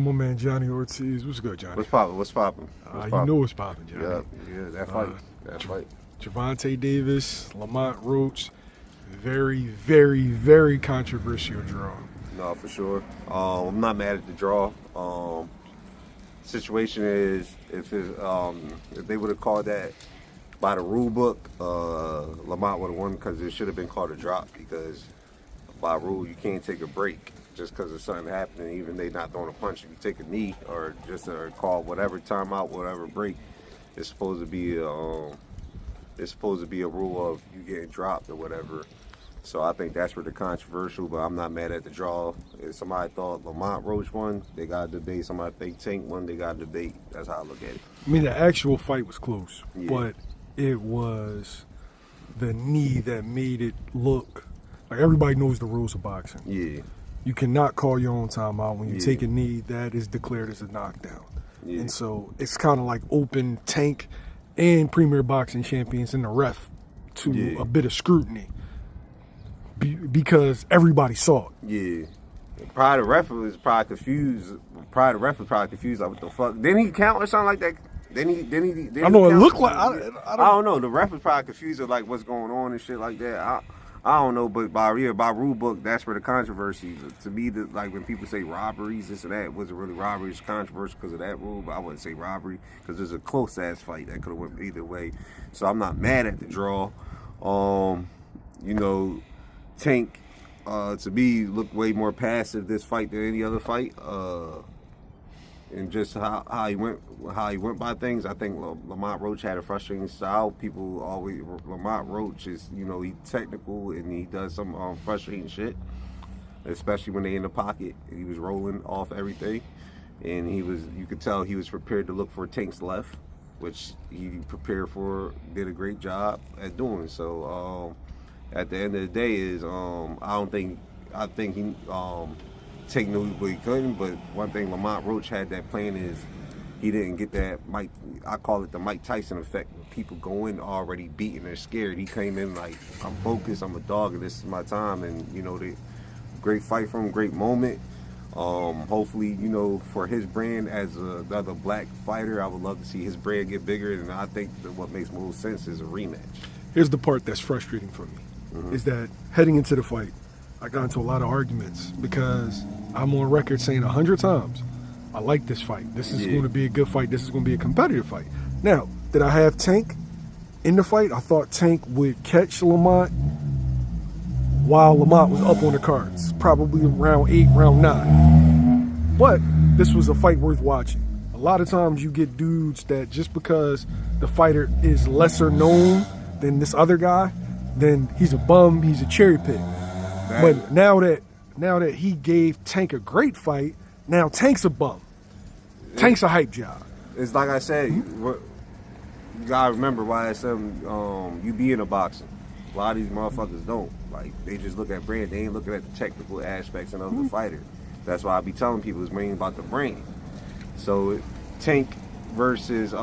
my man Johnny Ortiz. What's good, Johnny? What's poppin'? What's poppin'? You know what's poppin', Johnny. Yeah, that fight. That fight. Gervonta Davis, Lamont Roach. Very, very, very controversial draw. No, for sure. I'm not mad at the draw. Situation is, if they would have called that by the rule book, Lamont would have won because it should have been called a drop, because by rule you can't take a break just because of something happening. Even they not throwing a punch, if you take a knee or just call whatever timeout, whatever break, it's supposed to be a rule of you getting dropped or whatever. So I think that's where the controversial, but I'm not mad at the draw. If somebody thought Lamont Roach won, they got to debate. Somebody think Tank won, they got to debate. That's how I look at it. I mean, the actual fight was close, Yeah. but it was the knee that made it look like everybody knows the rules of boxing. Yeah. You cannot call your own timeout. When you Yeah. take a knee, that is declared as a knockdown. Yeah. And so it's kind of like open Tank and Premier Boxing Champions and the ref to Yeah. a bit of scrutiny because everybody saw it. Yeah. Probably the ref was probably confused. Like, what the fuck? Didn't he count or something like that? Didn't I know he it count? looked like I don't know. The ref was probably confused of like what's going on and shit like that. I don't know, but by rule book, that's where the controversy. To me, like when people say robberies, this and that, it wasn't really robbery. It's controversial because of that rule, but I wouldn't say robbery because it's a close ass fight that could have went either way. So I'm not mad at the draw. Tank to me looked way more passive this fight than any other fight. And just how he went by things. I think Lamont Roach had a frustrating style. Lamont Roach is, he's technical and he does some frustrating shit, especially when they in the pocket. He was rolling off everything, and you could tell he was prepared to look for Tank's left, which he prepared for, did a great job at doing. So at the end of the day I think he Tank knew what he couldn't, but one thing Lamont Roach had that plan is he didn't get that I call it the Mike Tyson effect. People go in already beaten, they're scared. He came in like, I'm focused, I'm a dog, and this is my time. And the great fight from him, great moment. Hopefully, for his brand as another black fighter, I would love to see his brand get bigger. And I think that what makes most sense is a rematch. Here's the part that's frustrating for me, is that heading into the fight, I got into a lot of arguments because I'm on record saying 100 times, I like this fight. This is going to be a good fight. This is going to be a competitive fight. Now, did I have Tank in the fight? I thought Tank would catch Lamont while Lamont was up on the cards, probably round 8, round 9. But this was a fight worth watching. A lot of times you get dudes that just because the fighter is lesser known than this other guy, then he's a bum, he's a cherry pick. But now that he gave Tank a great fight, now Tank's a bum. Tank's a hype job. It's like I said, you gotta remember why I said you be in a boxing. A lot of these motherfuckers don't. Like, they just look at brand. They ain't looking at the technical aspects of the fighter. That's why I be telling people it's mainly about the brain. So Tank versus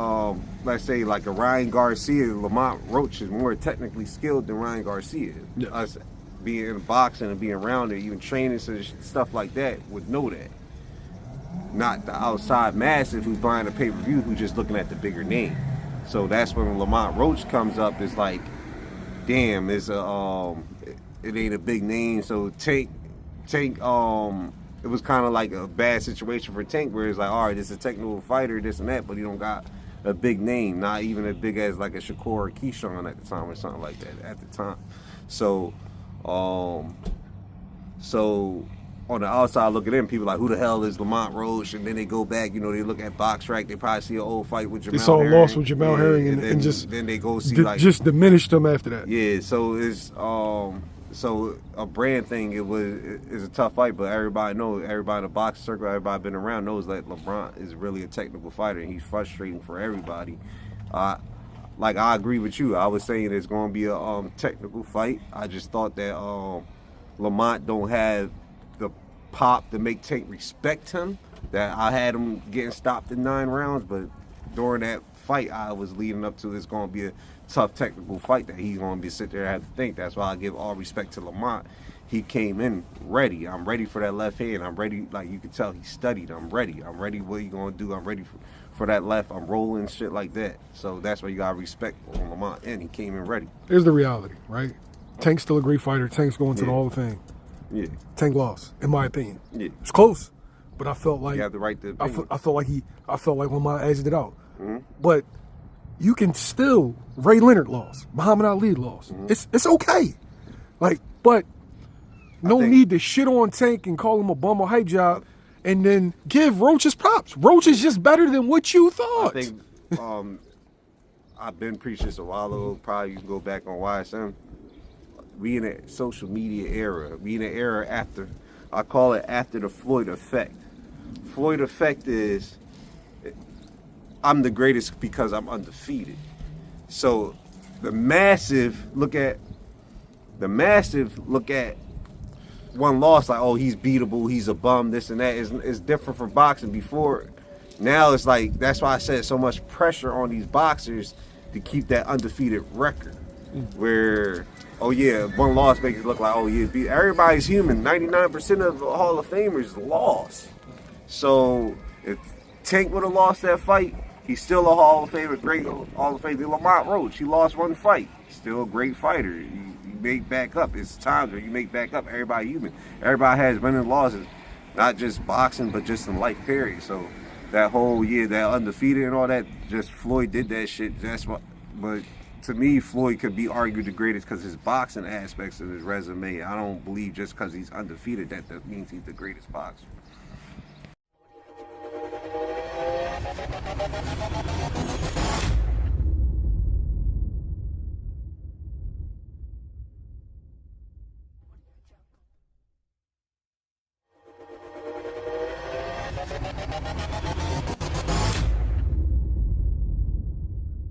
let's say like a Ryan Garcia, Lamont Roach is more technically skilled than Ryan Garcia. Yeah. Us being in boxing and being around it, even training, so stuff like that, would know that. Not the outside massive who's buying a pay-per-view, who's just looking at the bigger name. So that's when Lamont Roach comes up. It's like, damn, it ain't a big name. So Tank, it was kind of like a bad situation for Tank, where it's like, all right, this is a technical fighter, this and that, but he don't got a big name, not even as big as like a Shakur or Keyshawn at the time or something like that at the time. So on the outside looking in, people like, who the hell is Lamont Roach? And then they go back, they look at BoxRec, they probably see an old fight with Jamel Herring. They saw a loss with Jamel Herring and then they go see just diminished them after that. Yeah, so it's so a brand thing. It's a tough fight, but everybody in the boxing circle, everybody been around knows that LeBron is really a technical fighter, and he's frustrating for everybody. I agree with you. I was saying it's going to be a technical fight. I just thought that Lamont don't have the pop to make Tank respect him. That I had him getting stopped in 9 rounds, but during that fight, I was leading up to it's going to be a tough technical fight that he's going to be sit there and have to think. That's why I give all respect to Lamont. He came in ready. I'm ready for that left hand. I'm ready. Like, you can tell he studied. I'm ready. I'm ready. What you going to do? I'm ready for that left. I'm rolling shit like that. So that's why you got to respect on Lamont. And he came in ready. Here's the reality, right? Tank's still a great fighter. Tank's going to the Hall of Fame. Yeah. Tank lost, in my opinion. Yeah. It's close, but I felt like You have the right to opinion. I felt like Lamont edged it out. Mm-hmm. But you can still. Ray Leonard lost. Muhammad Ali lost. Mm-hmm. It's okay. Like, but no think- need to shit on Tank and call him a bum or hype job, and then give Roach his props. Roach is just better than what you thought. I think I've been preaching this a while ago. Probably you can go back on YSM. We in a social media era. We in an era after, I call it after the Floyd effect. Floyd effect is, I'm the greatest because I'm undefeated. So the massive look at one loss like, oh, he's beatable, he's a bum, this and that is different from boxing before. Now it's like, that's why I said so much pressure on these boxers to keep that undefeated record. Where, oh yeah, one loss makes it look like, oh yeah, everybody's human. 99% of the Hall of Famers lost. So if Tank would have lost that fight, he's still a Hall of Famer, great Hall of Famer. Lamont Roach, he lost one fight. Still a great fighter. You make back up. It's times where you make back up. Everybody human. Everybody has wins and losses. Not just boxing, but just in life, period. So that whole that undefeated and all that, just Floyd did that shit. That's what. But to me, Floyd could be argued the greatest because his boxing aspects of his resume. I don't believe just because he's undefeated that means he's the greatest boxer.